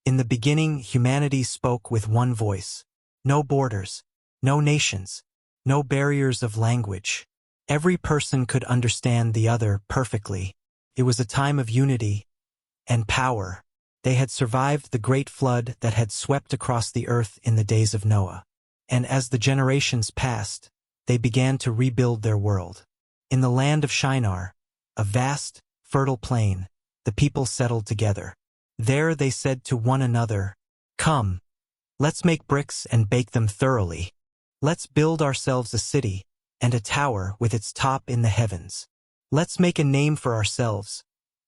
In the beginning, humanity spoke with one voice. No borders, no nations, no barriers of language. Every person could understand the other perfectly. It was a time of unity and power. They had survived the great flood that had swept across the earth in the days of Noah. And as the generations passed, they began to rebuild their world. In the land of Shinar, a vast, fertile plain, the people settled together. There they said to one another, "Come, let's make bricks and bake them thoroughly. Let's build ourselves a city and a tower with its top in the heavens. Let's make a name for ourselves,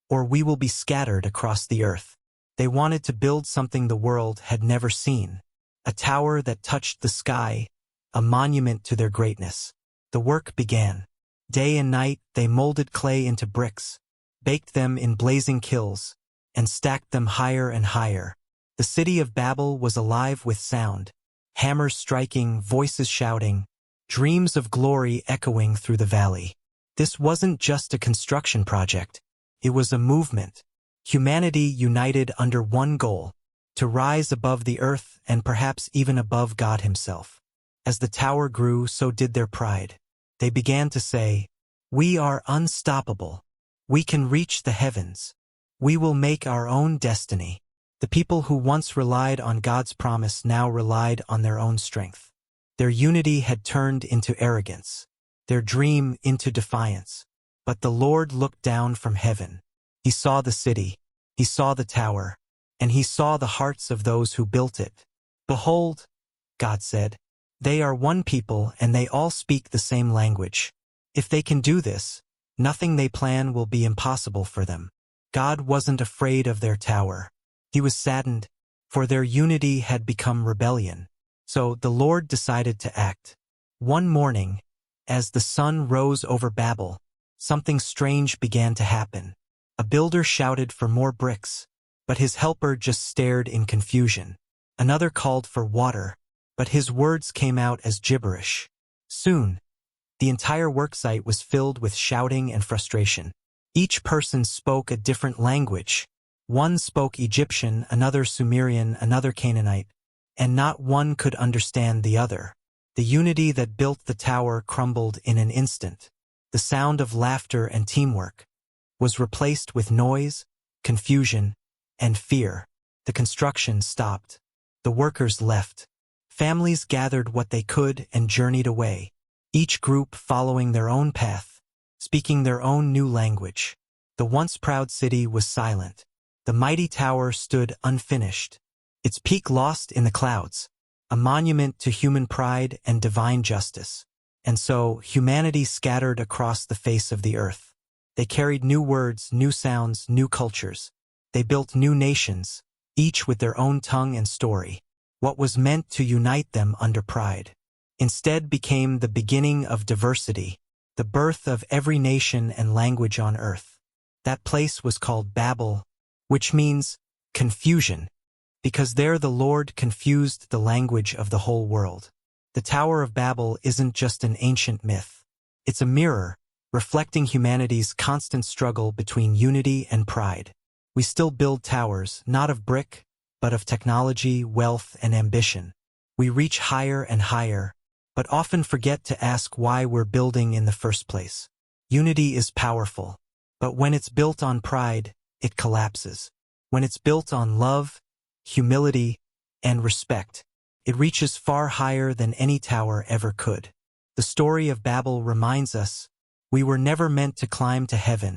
or we will be scattered across the earth." They wanted to build something the world had never seen, a tower that touched the sky, a monument to their greatness. The work began. Day and night they molded clay into bricks, baked them in blazing kilns, and stacked them higher and higher. The city of Babel was alive with sound, hammers striking, voices shouting, dreams of glory echoing through the valley. This wasn't just a construction project. It was a movement. Humanity united under one goal, to rise above the earth and perhaps even above God himself. As the tower grew, so did their pride. They began to say, "We are unstoppable. We can reach the heavens. We will make our own destiny." The people who once relied on God's promise now relied on their own strength. Their unity had turned into arrogance, their dream into defiance. But the Lord looked down from heaven. He saw the city, he saw the tower, and he saw the hearts of those who built it. "Behold," God said, "they are one people and they all speak the same language. If they can do this, nothing they plan will be impossible for them." God wasn't afraid of their tower. He was saddened, for their unity had become rebellion. So the Lord decided to act. One morning, as the sun rose over Babel, something strange began to happen. A builder shouted for more bricks, but his helper just stared in confusion. Another called for water, but his words came out as gibberish. Soon, the entire worksite was filled with shouting and frustration. Each person spoke a different language. One spoke Egyptian, another Sumerian, another Canaanite, and not one could understand the other. The unity that built the tower crumbled in an instant. The sound of laughter and teamwork was replaced with noise, confusion, and fear. The construction stopped. The workers left. Families gathered what they could and journeyed away, each group following their own path, speaking their own new language. The once proud city was silent. The mighty tower stood unfinished, its peak lost in the clouds, a monument to human pride and divine justice. And so, humanity scattered across the face of the earth. They carried new words, new sounds, new cultures. They built new nations, each with their own tongue and story. What was meant to unite them under pride instead became the beginning of diversity, the birth of every nation and language on earth. That place was called Babel, which means confusion, because there the Lord confused the language of the whole world. The Tower of Babel isn't just an ancient myth. It's a mirror, reflecting humanity's constant struggle between unity and pride. We still build towers, not of brick, but of technology, wealth, and ambition. We reach higher and higher, but often forget to ask why we're building in the first place. Unity is powerful, but when it's built on pride, it collapses. When it's built on love, humility, and respect, it reaches far higher than any tower ever could. The story of Babel reminds us, we were never meant to climb to heaven,